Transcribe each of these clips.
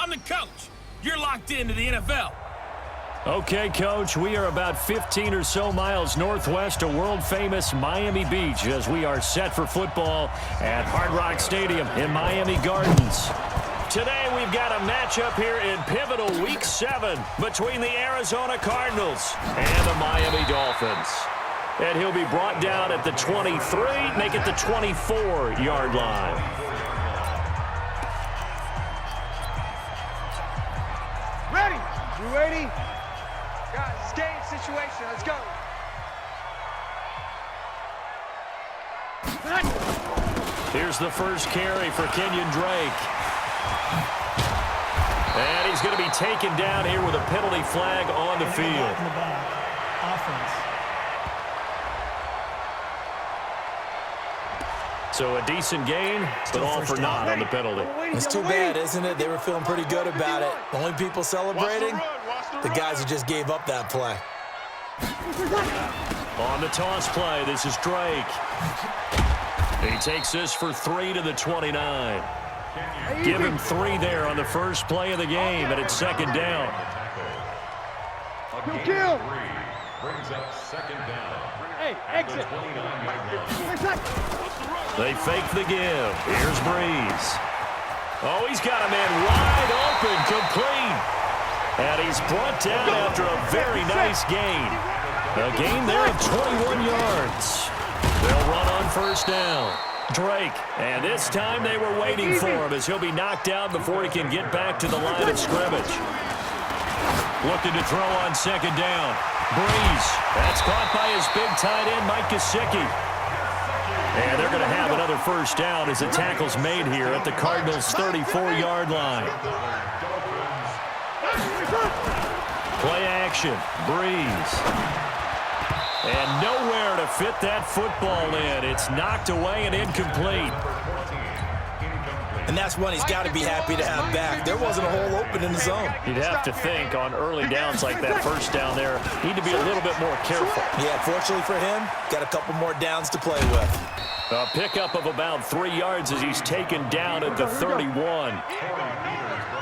I'm the coach. You're locked into the NFL. Okay, Coach, we are about 15 or so miles northwest of world-famous Miami Beach as we are set for football at Hard Rock Stadium in Miami Gardens. Today, we've got a matchup here in pivotal Week 7 between the Arizona Cardinals and the Miami Dolphins. And he'll be brought down at the 23, make it the 24-yard line. Ready? You ready? Guys, it's game situation. Let's go. Here's the first carry for Kenyon Drake. And he's going to be taken down here with a penalty flag on the field. So a decent gain, but all for naught on the penalty. It's too bad, isn't it? They were feeling pretty good about it. The only people celebrating, the guys who just gave up that play. On the toss play, this is Drake. He takes this for 3 to the 29. Give him 3 there on the first play of the game, and it's second down. Kill. Brings up second down. Hey, exit. They fake the give. Here's Breeze. Oh, he's got a man wide open, complete. And he's brought down after a very nice gain. A gain there of 21 yards. They'll run on first down. Drake, and this time they were waiting for him as he'll be knocked out before he can get back to the line of scrimmage. Looking to throw on second down. Breeze. That's caught by his big tight end, Mike Gesicki. And they're going to have another first down as the tackle's made here at the Cardinals' 34-yard line. Play action. Breeze. And nowhere to fit that football in. It's knocked away and incomplete. And that's one he's got to be happy to have back. There wasn't a hole open in the zone. You'd have to think on early downs like that first down there, need to be a little bit more careful. Yeah, fortunately for him, got a couple more downs to play with. A pickup of about 3 yards as he's taken down at the 31.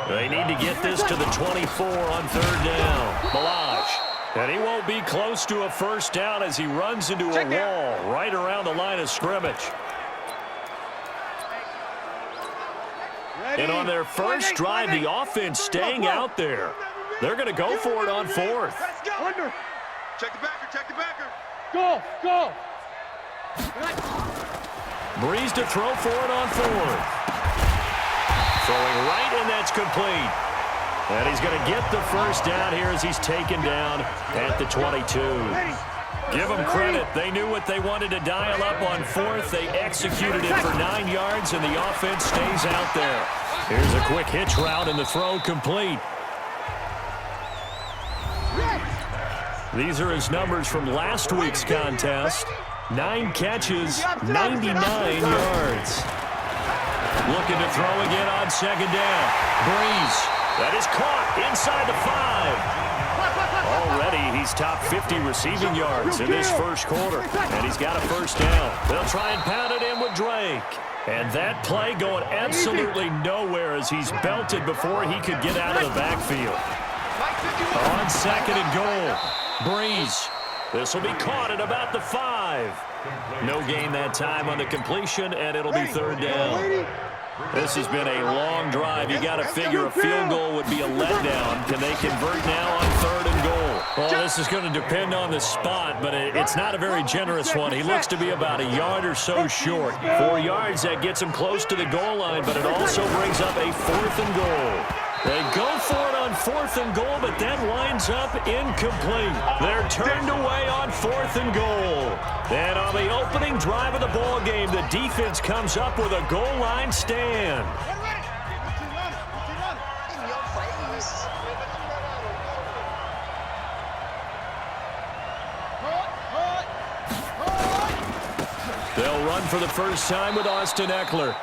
They need to get this to the 24 on third down. Balaj. And he won't be close to a first down as he runs into a wall right around the line of scrimmage. And on their first drive, the offense staying out there. They're going to go for it on fourth. Check the backer, check the backer. Go, go. Breeze to throw for it on fourth. Throwing right, and that's complete. And he's going to get the first down here as he's taken down at the 22. Give them credit. They knew what they wanted to dial up on fourth. They executed it for 9 yards, and the offense stays out there. Here's a quick hitch route, and the throw complete. These are his numbers from last week's contest. 9 catches, 99 yards. Looking to throw again on second down. Breeze. That is caught inside the 5. Already, he's top 50 receiving yards in this first quarter, and he's got a first down. They'll try and pound it in with Drake. And that play going absolutely nowhere as he's belted before he could get out of the backfield. On second and goal, Breeze. This will be caught at about the 5. No gain that time on the completion, and it'll be third down. This has been a long drive. You got to figure a field goal would be a letdown. Can they convert now on third and goal? Well, this is going to depend on the spot, but it's not a very generous one. He looks to be about a yard or so short. 4 yards, that gets him close to the goal line, but it also brings up a fourth and goal. They go for it on fourth and goal, but that winds up incomplete. They're turned away on fourth and goal. And on the opening drive of the ball game, the defense comes up with a goal line stand. They'll run for the first time with Austin Eckler.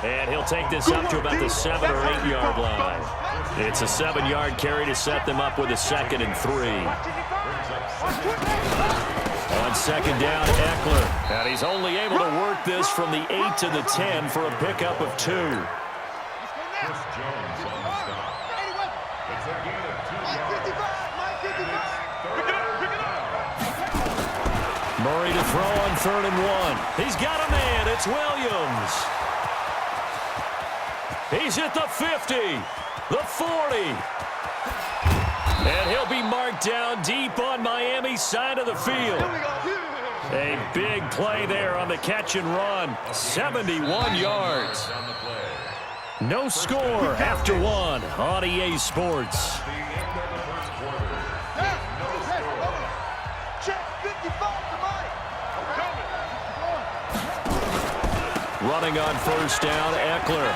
And he'll take this up to about the 7 or 8 yard line. It's a 7-yard carry to set them up with a 2nd and 3. On second down, Eckler. And he's only able to work this from the 8 to the 10 for a pickup of 2. Chris Jones on the stop. It's a gain of 2 yards. Pick it up. Murray to throw on 3rd and 1. He's got a man. It's Williams. He's at the 50, the 40. And he'll be marked down deep on Miami's side of the field. A big play there on the catch and run. 71 yards. No score after 1 on EA Sports. Running on 1st down, Eckler.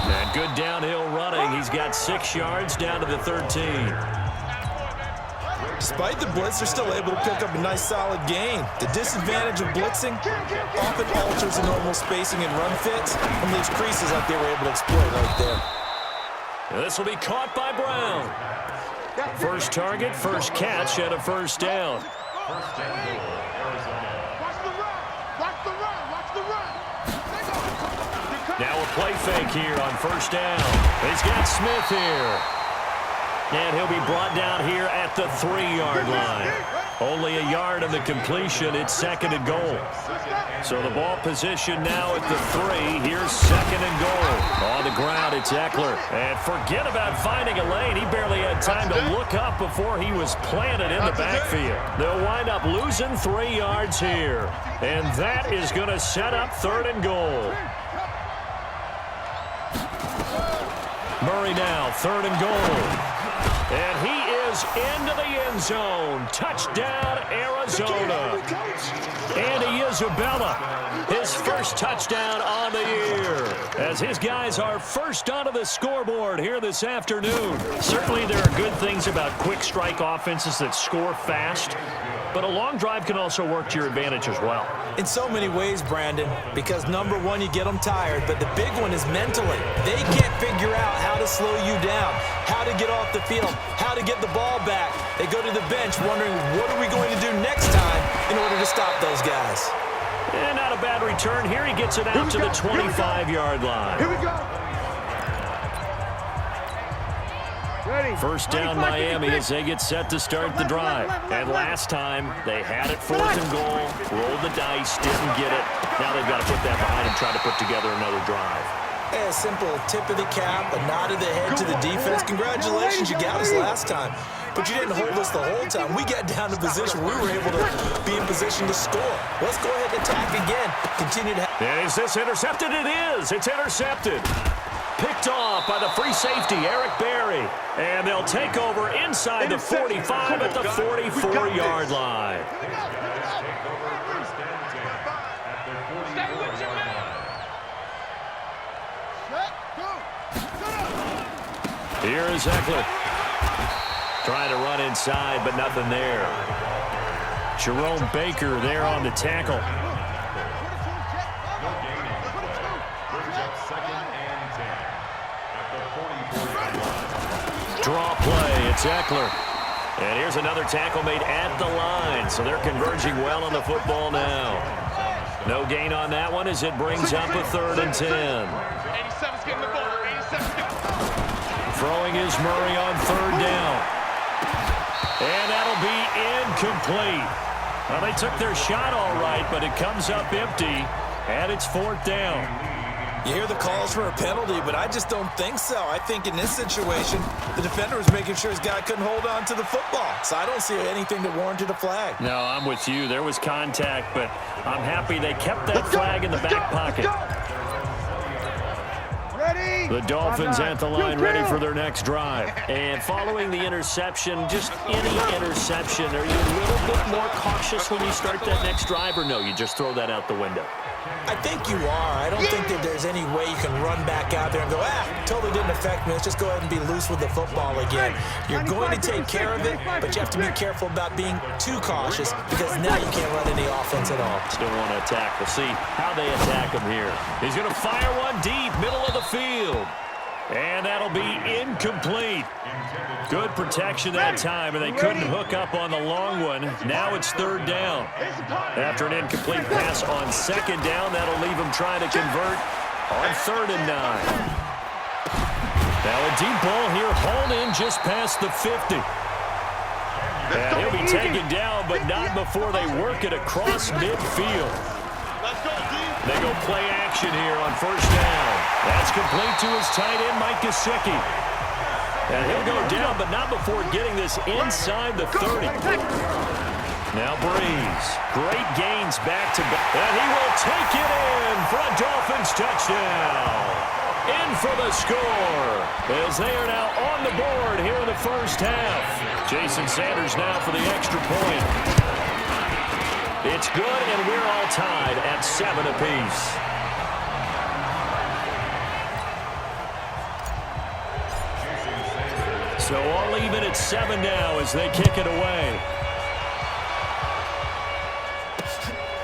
And good downhill running. He's got 6 yards down to the 13. Despite the blitz, they're still able to pick up a nice solid gain. The disadvantage of blitzing often alters the normal spacing and run fits and leaves creases like they were able to exploit right there. This will be caught by Brown. First target, first catch at a 1st down. First and goal, Arizona. Now a play fake here on 1st down. He's got Smith here. And he'll be brought down here at the 3-yard line. Only a yard on the completion. It's 2nd and goal. So the ball position now at the 3. Here's 2nd and goal. On the ground, it's Eckler. And forget about finding a lane. He barely had time to look up before he was planted in the backfield. They'll wind up losing 3 yards here. And that is going to set up 3rd and goal. Murray now, 3rd and goal. And he is into the end zone. Touchdown, Arizona. Andy Isabella, his first touchdown on the year. As his guys are first onto the scoreboard here this afternoon. Certainly there are good things about quick strike offenses that score fast. But a long drive can also work to your advantage as well. In so many ways, Brandon, because number one, you get them tired, but the big one is mentally. They can't figure out how to slow you down, how to get off the field, how to get the ball back. They go to the bench wondering, what are we going to do next time in order to stop those guys? And not a bad return here. He gets it out to the 25-yard line. Here we go. Ready. First down Miami as they get set to start the drive. And last time, they had it 4th and goal, rolled the dice, didn't get it. Now they've got to put that behind and try to put together another drive. A simple tip of the cap, a nod of the head to the defense. Congratulations, you got us last time. But you didn't hold us the whole time. We got down to position where we were able to be in position to score. Let's go ahead and attack again. Continue to And is this intercepted? It is. It's intercepted. Picked off by the free safety, Eric Berry. And they'll take over inside the 45 at the 44-yard line. Here is Eckler. Trying to run inside, but nothing there. Jerome Baker there on the tackle. Draw play, it's Eckler. And here's another tackle made at the line, so they're converging well on the football now. No gain on that one as it brings up a 3rd and 10. 87's getting the ball. 87's getting the ball. Throwing is Murray on 3rd down. And that'll be incomplete. Well, they took their shot all right, but it comes up empty, and it's 4th down. You hear the calls for a penalty, but I just don't think so. I think in this situation, the defender was making sure his guy couldn't hold on to the football. So I don't see anything that warranted a flag. No, I'm with you. There was contact, but I'm happy they kept that flag in the back pocket. Ready? The Dolphins at the line ready for their next drive. And following the interception, just any interception, are you a little bit more cautious when you start that next drive, or no, you just throw that out the window? I think you are. I don't think that there's any way you can run back out there and go, totally didn't affect me. Let's just go ahead and be loose with the football again. You're going to take care of it, but you have to be careful about being too cautious because now you can't run any offense at all. Still want to attack. We'll see how they attack him here. He's going to fire one deep, middle of the field. And that'll be incomplete. Good protection that time, and they couldn't hook up on the long one. Now it's 3rd down. After an incomplete pass on 2nd down, that'll leave them trying to convert on 3rd and 9. Now a deep ball here, hauled in just past the 50. And he'll be taken down, but not before they work it across midfield. They go play action here on first down. That's complete to his tight end, Mike Gesicki. And he'll go down, but not before getting this inside the 30. Now Breeze. Great gains back to back. And he will take it in for a Dolphins touchdown. In for the score, as they are now on the board here in the first half. Jason Sanders now for the extra point. It's good, and we're all tied at 7 apiece. So all even at 7 now as they kick it away.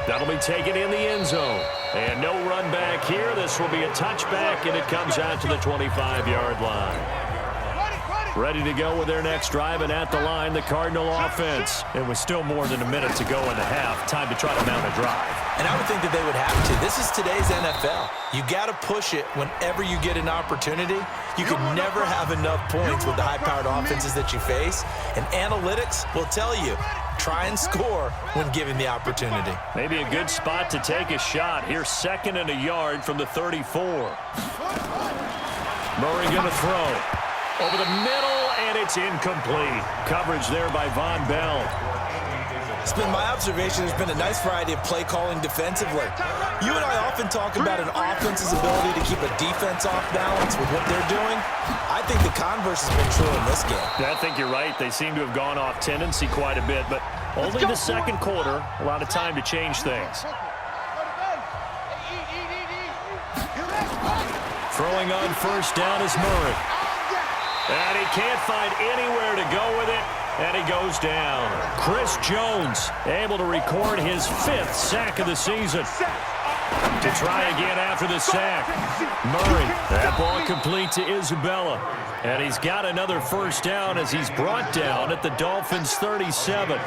That'll be taken in the end zone. And no run back here. This will be a touchback, and it comes out to the 25-yard line. Ready to go with their next drive, and at the line, the Cardinal offense. It was still more than a minute to go in the half. Time to try to mount a drive. And I would think that they would have to. This is today's NFL. You got to push it whenever you get an opportunity. You can never have enough points with the high-powered offenses that you face. And analytics will tell you, try and score when given the opportunity. Maybe a good spot to take a shot. Here's 2nd and a yard from the 34. Murray going to throw. Over the middle, and it's incomplete. Coverage there by Von Bell. It's been my observation there's been a nice variety of play calling defensively. You and I often talk about an offense's ability to keep a defense off balance with what they're doing. I think the converse has been true in this game. I think you're right. They seem to have gone off tendency quite a bit, but only the second quarter, a lot of time to change things. Throwing on first down is Murray. And he can't find anywhere to go with it, and he goes down. Chris Jones able to record his 5th sack of the season. To try again after the sack. Murray, that ball complete to Isabella. And he's got another first down as he's brought down at the Dolphins' 37.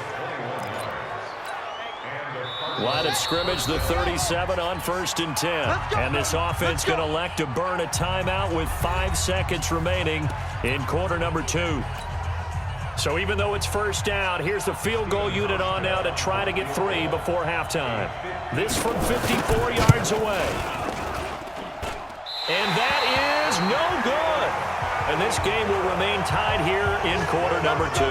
Line of scrimmage, the 37 on 1st and 10. And this offense going to elect to burn a timeout with 5 seconds remaining in quarter number 2. So even though it's first down, here's the field goal unit on now to try to get 3 before halftime. This from 54 yards away. And that is no good. And this game will remain tied here in quarter number 2.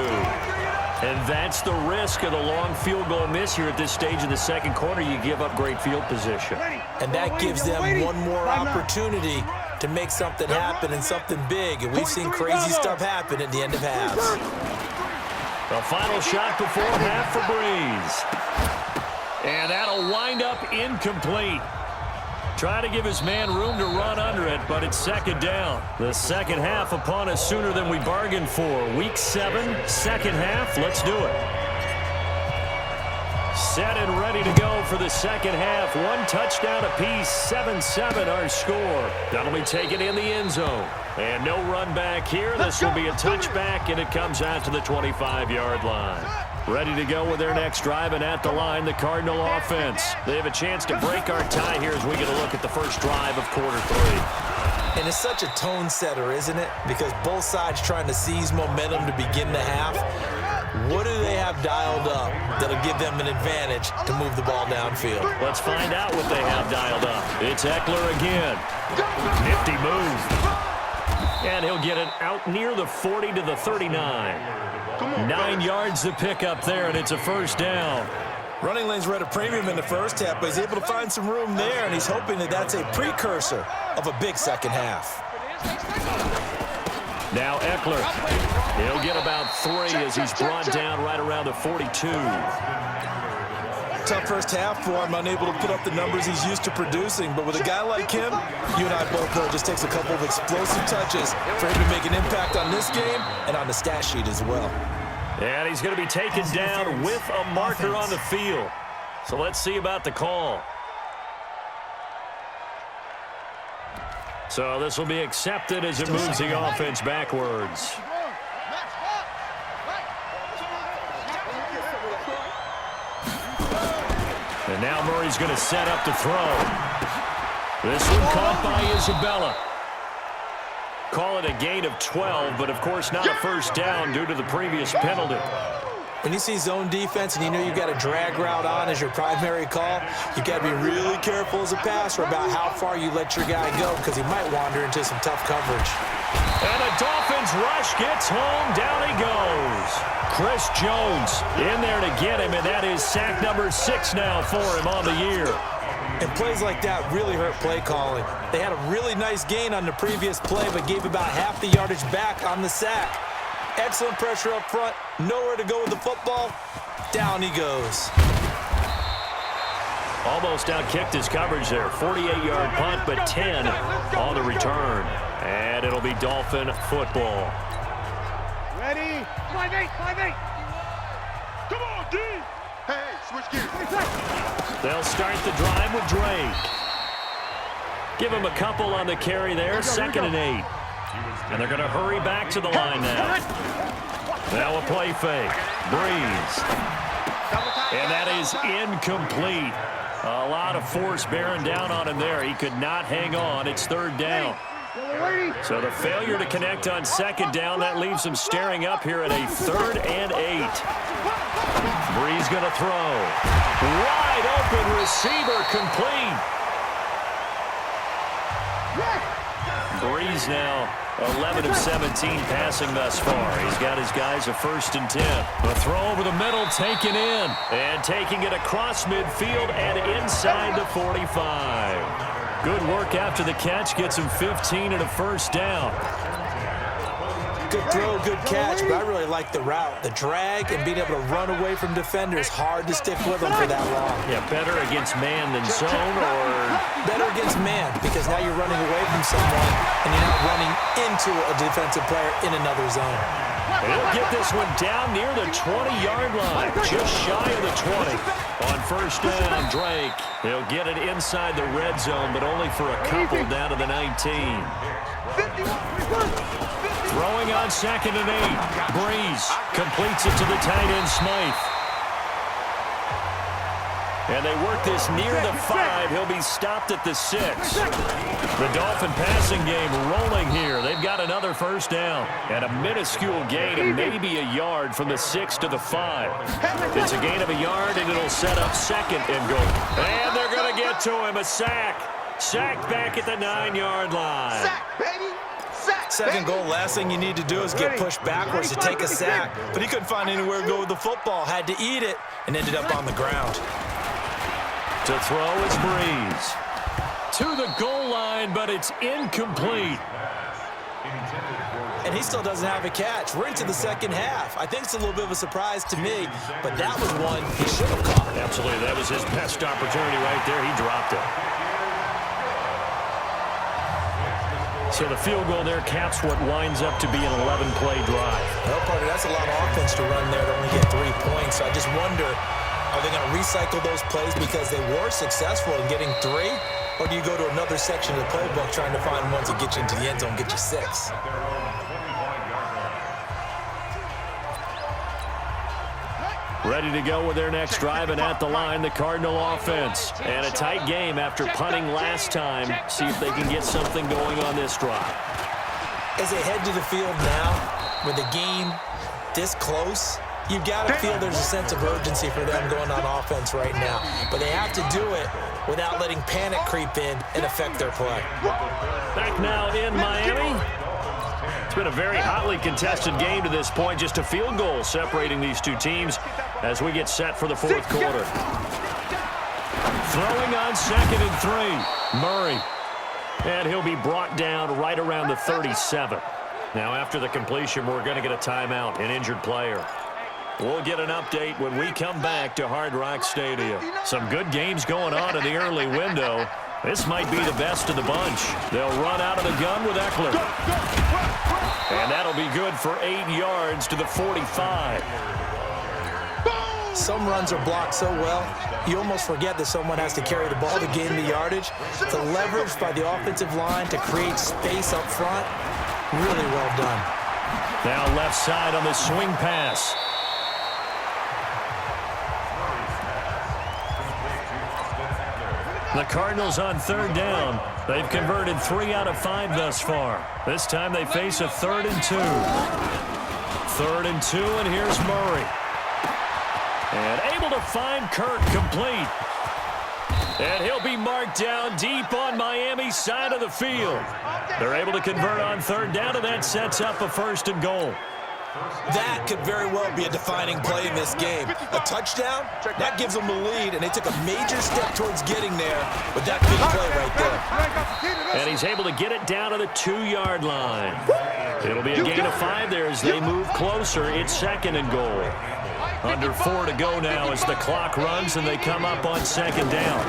And that's the risk of the long field goal miss here at this stage of the second quarter. You give up great field position. And that gives them one more opportunity to make something happen and something big. And we've seen crazy stuff happen at the end of halves. The final shot before half for Breeze. And that'll wind up incomplete. Trying to give his man room to run under it, but it's 2nd down. The second half upon us sooner than we bargained for. Week 7, second half. Let's do it. Set and ready to go for the second half. 1 touchdown apiece, 7-7 our score. That'll be taken in the end zone. And no run back here. This will be a touchback, and it comes out to the 25-yard line. Ready to go with their next drive, and at the line, the Cardinal offense. They have a chance to break our tie here as we get a look at the first drive of quarter 3. And it's such a tone setter, isn't it? Because both sides trying to seize momentum to begin the half. What do they have dialed up that'll give them an advantage to move the ball downfield? Let's find out what they have dialed up. It's Eckler again. Nifty move. And he'll get it out near the 40 to the 39. 9 yards to pick up there, and it's a first down. Running lanes were at a premium in the first half, but he's able to find some room there, and he's hoping that that's a precursor of a big second half. Now Eckler. He'll get about 3 as he's brought down right around the 42. Tough first half for him, unable to put up the numbers he's used to producing. But with a guy like him, you and I both know it just takes a couple of explosive touches for him to make an impact on this game and on the stat sheet as well. And he's going to be taken down with a marker on the field. So let's see about the call. So this will be accepted as it moves the offense backwards. And now Murray's going to set up to throw. This one caught by Isabella. Call it a gain of 12, but of course not a first down due to the previous penalty. When you see zone defense and you know you've got a drag route on as your primary call, you've got to be really careful as a passer about how far you let your guy go because he might wander into some tough coverage. And the Dolphins rush gets home. Down he goes. Chris Jones in there to get him, and that is sack number 6 now for him on the year. And plays like that really hurt play calling. They had a really nice gain on the previous play but gave about half the yardage back on the sack. Excellent pressure up front. Nowhere to go with the football. Down he goes. Almost outkicked his coverage there. 48-yard punt, but 10 on the return. And it'll be Dolphin football. Ready? 5-8, 5-8. Come on, D. Hey, switch gears. They'll start the drive with Drake. Give him a couple on the carry there. 2nd and 8. And they're going to hurry back to the line now. Now a play fake. Breeze. And that is incomplete. A lot of force bearing down on him there. He could not hang on. It's 3rd down. So the failure to connect on 2nd down, that leaves him staring up here at a 3rd and 8. Breeze going to throw. Wide open receiver complete. Breeze now 11 of 17 passing thus far. He's got his guys a 1st and 10. The throw over the middle taken in. And taking it across midfield and inside the 45. Good work after the catch. Gets him 15 and a 1st down. Good throw, good catch, but I really like the route. The drag and being able to run away from defenders. Hard to stick with them for that long. Yeah, better against man than zone, or better against man because now you're running away from someone and you're not running into a defensive player in another zone. He'll get this one down near the 20-yard line, just shy of the 20. On 1st down, Drake. He'll get it inside the red zone, but only for a couple down to the 19. Throwing on 2nd and 8. Breeze completes it to the tight end, Smythe. And they work this near the 5. He'll be stopped at the 6. The Dolphin passing game rolling here. They've got another 1st down. And a minuscule gain of maybe a yard from the 6 to the 5. It's a gain of a yard, and it'll set up 2nd and goal. And they're going to get to him. A sack. Sacked back at the 9-yard line. Sack, baby. Sack, 2nd goal, last thing you need to do is get pushed backwards to take a sack. But he couldn't find anywhere to go with the football. Had to eat it and ended up on the ground. To throw is Breeze. To the goal line, but it's incomplete. And he still doesn't have a catch. We're into the 2nd half. I think it's a little bit of a surprise to me, but that was one he should have caught. Absolutely. That was his best opportunity right there. He dropped it. So the field goal there caps what winds up to be an 11-play drive. Well, partner, that's a lot of offense to run there to only get 3 points. So I just wonder, are they going to recycle those plays because they were successful in getting 3? Or do you go to another section of the playbook trying to find ones that get you into the end zone, get you 6? Ready to go with their next drive, and at the line, the Cardinal offense. And a tight game after punting last time. See if they can get something going on this drive. As they head to the field now, with the game this close, you've got to feel there's a sense of urgency for them going on offense right now. But they have to do it without letting panic creep in and affect their play. Back now in Miami. It's been a very hotly contested game to this point. Just a field goal separating these two teams as we get set for the 4th quarter. Throwing on 2nd and 3. Murray. And he'll be brought down right around the 37. Now, after the completion, we're going to get a timeout, an injured player. We'll get an update when we come back to Hard Rock Stadium. Some good games going on in the early window. This might be the best of the bunch. They'll run out of the gun with Eckler. And that'll be good for 8 yards to the 45. Some runs are blocked so well, you almost forget that someone has to carry the ball to gain the yardage. The leverage by the offensive line to create space up front, really well done. Now left side on the swing pass. The Cardinals on third down. They've converted 3 out of 5 thus far. This time they face a 3rd and 2. 3rd and 2, and here's Murray. And able to find Kirk complete. And he'll be marked down deep on Miami's side of the field. They're able to convert on third down, and that sets up a 1st and goal. That could very well be a defining play in this game. A touchdown, that gives them the lead, and they took a major step towards getting there with that big play right there. And he's able to get it down to the 2-yard line. It'll be a gain of 5 there as they move closer. It's 2nd and goal. Under 4 to go now as the clock runs and they come up on 2nd down.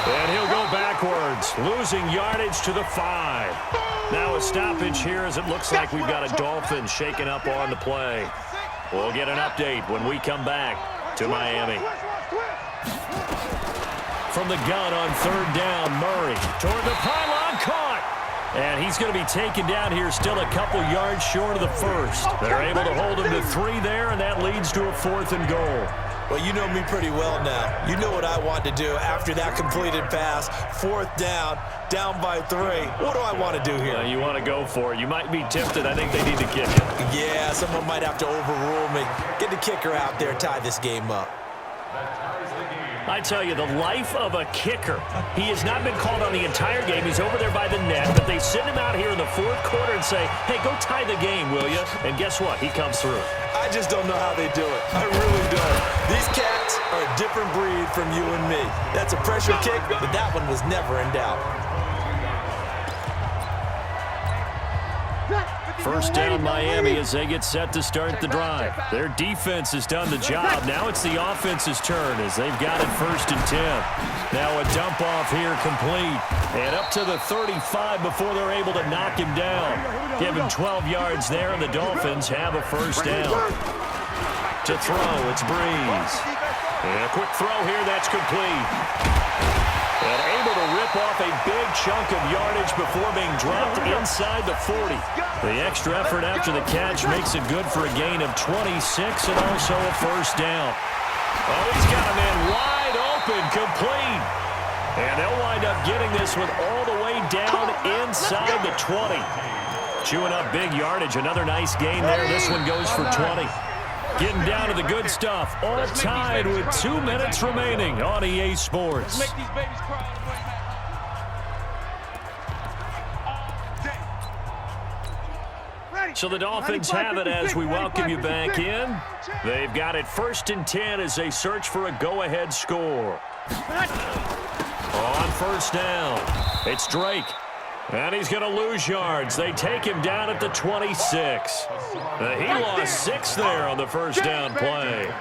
And he'll go backwards, losing yardage to the 5. Now a stoppage here as it looks like we've got a Dolphins shaking up on the play. We'll get an update when we come back to Miami. From the gun on third down, Murray toward the pylon, caught. And he's going to be taken down here still a couple yards short of the 1st. They're able to hold him to 3 there, and that leads to a 4th and goal. Well, you know me pretty well now. You know what I want to do after that completed pass. 4th down, down by 3. What do I want to do here? You want to go for it. You might be tempted. I think they need to kick it. Yeah, someone might have to overrule me. Get the kicker out there, tie this game up. I tell you, the life of a kicker. He has not been called on the entire game. He's over there by the net, but they send him out here in the 4th quarter and say, hey, go tie the game, will you? And guess what? He comes through. I just don't know how they do it. I really don't. These cats are a different breed from you and me. That's a pressure kick, but that one was never in doubt. 1st down Miami as they get set to start the drive. Their defense has done the job. Now it's the offense's turn as they've got it 1st and 10. Now a dump off here complete. And up to the 35 before they're able to knock him down. Give him 12 yards there, and the Dolphins have a 1st down. To throw, it's Breeze. And a quick throw here, that's complete. And able to rip off a big chunk of yardage before being dropped inside the 40. The extra effort after the catch makes it good for a gain of 26 and also a 1st down. Oh, he's got a man wide open, complete. And they'll wind up getting this one all the way down inside the 20. Chewing up big yardage. Another nice gain there. This one goes for 20. Getting down to the good stuff. All tied with 2 minutes remaining on EA Sports. So the Dolphins have it as we welcome you back in. They've got it 1st and 10 as they search for a go-ahead score. On 1st down, it's Drake. And he's going to lose yards. They take him down at the 26. He lost 6 there on the 1st down play.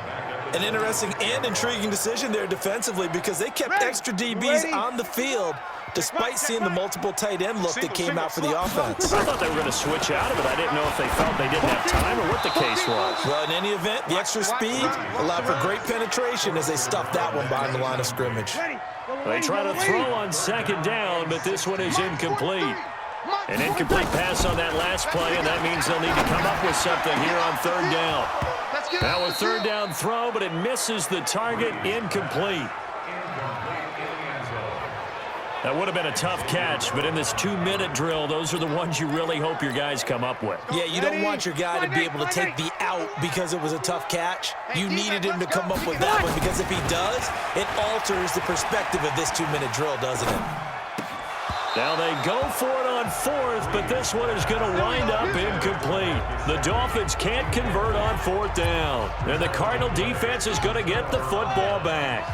An interesting and intriguing decision there defensively because they kept extra DBs on the field despite seeing the multiple tight end look that came out for the offense. I thought they were going to switch out of it. I didn't know if they felt they didn't have time or what the case was. Well, in any event, the extra speed allowed for great penetration as they stuffed that one behind the line of scrimmage. They try to throw on 2nd down, but this one is incomplete. An incomplete pass on that last play, and that means they'll need to come up with something here on 3rd down. Now a 3rd down throw, but it misses the target, incomplete. That would have been a tough catch, but in this 2-minute drill, those are the ones you really hope your guys come up with. Yeah, you don't want your guy to be able to take the out because it was a tough catch. You needed him to come up with that one because if he does, it alters the perspective of this 2-minute drill, doesn't it? Now they go for it on 4th, but this one is going to wind up incomplete. The Dolphins can't convert on 4th down, and the Cardinal defense is going to get the football back.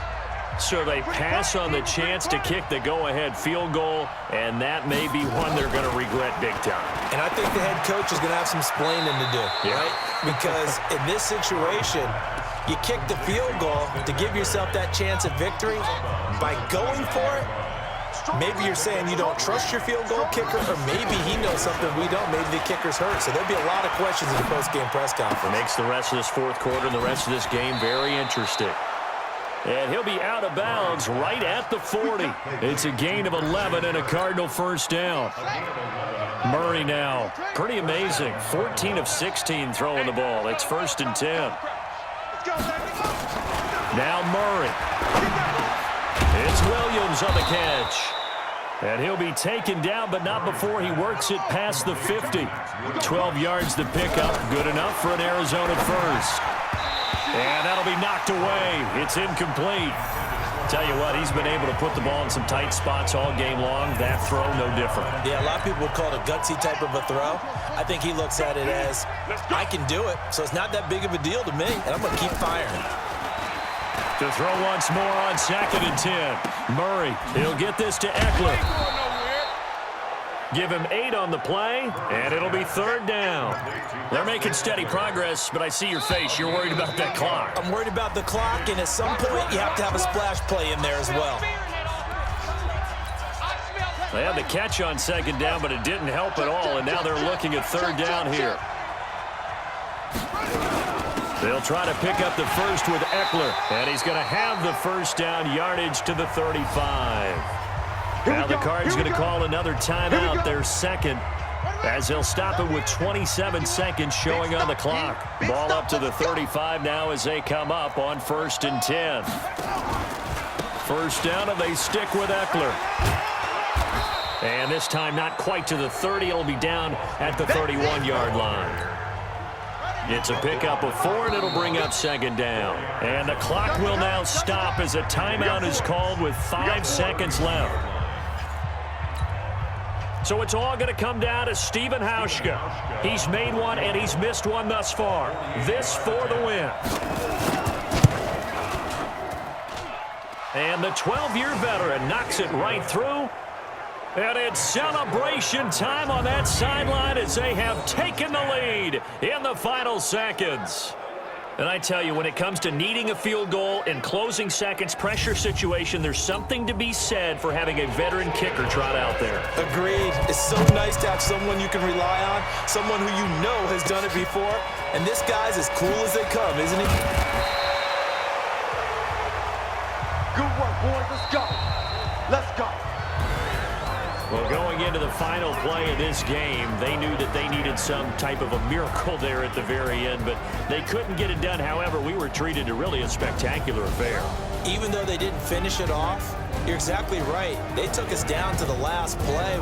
So they pass on the chance to kick the go-ahead field goal, and that may be one they're going to regret big time. And I think the head coach is going to have some splaining to do, right? Because in this situation, you kick the field goal to give yourself that chance at victory. By going for it, maybe you're saying you don't trust your field goal kicker, or maybe he knows something we don't. Maybe the kicker's hurt. So there'll be a lot of questions in the post-game press conference. Makes the rest of this 4th quarter and the rest of this game very interesting. And he'll be out of bounds right at the 40. It's a gain of 11 and a Cardinal 1st down. Murray now, pretty amazing. 14 of 16 throwing the ball. It's 1st and 10. Now Murray. Williams on the catch. And he'll be taken down, but not before he works it past the 50. 12 yards to pick up. Good enough for an Arizona first. And that'll be knocked away. It's incomplete. Tell you what, he's been able to put the ball in some tight spots all game long. That throw, no different. Yeah, a lot of people would call it a gutsy type of a throw. I think he looks at it as, I can do it, so it's not that big of a deal to me, and I'm going to keep firing. To throw once more on 2nd and 10. Murray, he'll get this to Eckler. Give him 8 on the play, and it'll be 3rd down. They're making steady progress, but I see your face. You're worried about that clock. I'm worried about the clock, and at some point you have to have a splash play in there as well. They had the catch on 2nd down, but it didn't help at all, and now they're looking at 3rd down here. They'll try to pick up the first with Eckler, and he's going to have the first down yardage to the 35. Now the Cards going to call another timeout, their second, as they'll stop it with 27 seconds showing on the clock. Ball up to the 35 now as they come up on 1st and 10. First down, and they stick with Eckler. And this time not quite to the 30. It'll be down at the 31-yard line. It's a pickup of 4, and it'll bring up 2nd down. And the clock will now stop as a timeout is called with 5 seconds left. So it's all going to come down to Stephen Hauschka. He's made one, and he's missed one thus far. This for the win. And the 12-year veteran knocks it right through. And it's celebration time on that sideline as they have taken the lead in the final seconds. And I tell you, when it comes to needing a field goal in closing seconds, pressure situation, there's something to be said for having a veteran kicker trot out there. Agreed. It's so nice to have someone you can rely on, someone who you know has done it before. And this guy's as cool as they come, isn't he? Good work, boys. Let's go. Let's go. Well, going into the final play of this game, they knew that they needed some type of a miracle there at the very end, but they couldn't get it done. However, we were treated to really a spectacular affair. Even though they didn't finish it off, you're exactly right. They took us down to the last play.